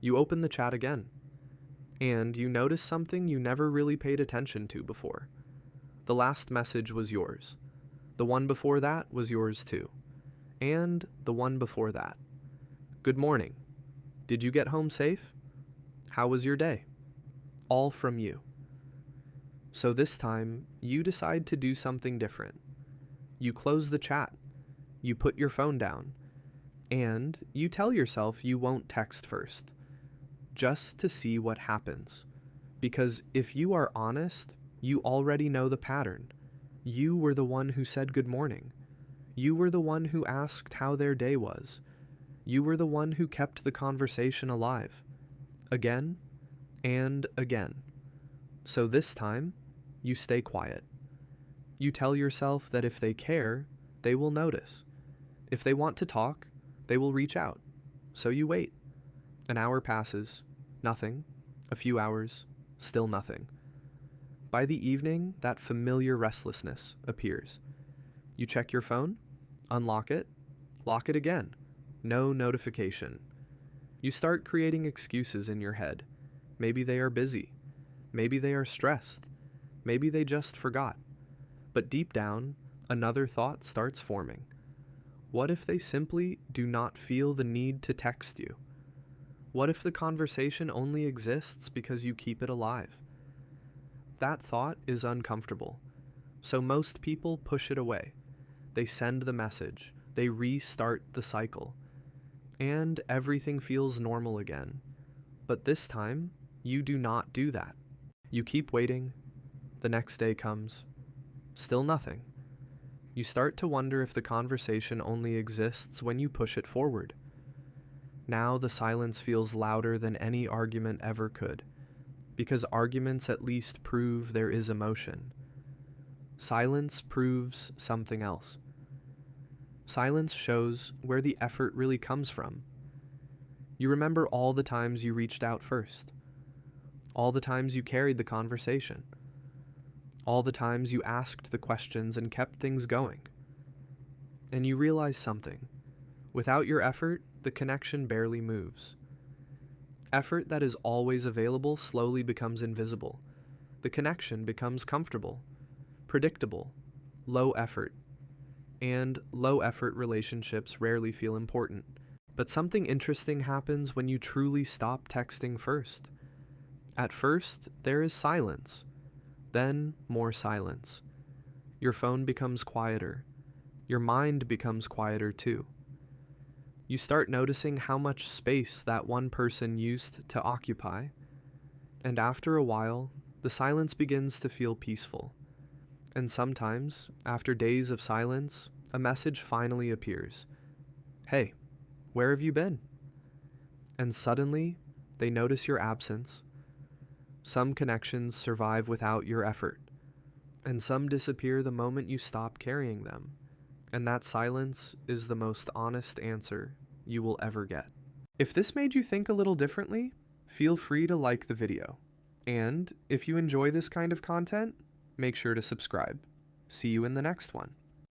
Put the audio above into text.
You open the chat again, and you notice something you never really paid attention to before. The last message was yours. The one before that was yours too. And the one before that. Good morning. Did you get home safe? How was your day? All from you. So this time, you decide to do something different. You close the chat. You put your phone down. And you tell yourself you won't text first, just to see what happens. Because if you are honest, you already know the pattern. You were the one who said good morning. You were the one who asked how their day was. You were the one who kept the conversation alive. Again and again. So this time, you stay quiet. You tell yourself that if they care, they will notice. If they want to talk, they will reach out. So you wait. An hour passes. Nothing. A few hours. Still nothing. By the evening, that familiar restlessness appears. You check your phone, unlock it, lock it again. No notification. You start creating excuses in your head. Maybe they are busy. Maybe they are stressed. Maybe they just forgot. But deep down, another thought starts forming. What if they simply do not feel the need to text you? What if the conversation only exists because you keep it alive? That thought is uncomfortable, so most people push it away. They send the message, they restart the cycle, and everything feels normal again. But this time, you do not do that. You keep waiting. The next day comes. Still nothing. You start to wonder if the conversation only exists when you push it forward. Now the silence feels louder than any argument ever could, because arguments at least prove there is emotion. Silence proves something else. Silence shows where the effort really comes from. You remember all the times you reached out first, all the times you carried the conversation, all the times you asked the questions and kept things going. And you realize something. Without your effort, the connection barely moves. Effort that is always available slowly becomes invisible. The connection becomes comfortable, predictable, low effort. And low effort relationships rarely feel important. But something interesting happens when you truly stop texting first. At first, there is silence. Then, more silence. Your phone becomes quieter. Your mind becomes quieter too. You start noticing how much space that one person used to occupy. And after a while, the silence begins to feel peaceful. And sometimes, after days of silence, a message finally appears. Hey, where have you been? And suddenly, they notice your absence. Some connections survive without your effort, and some disappear the moment you stop carrying them. And that silence is the most honest answer you will ever get. If this made you think a little differently, feel free to like the video. And if you enjoy this kind of content, make sure to subscribe. See you in the next one.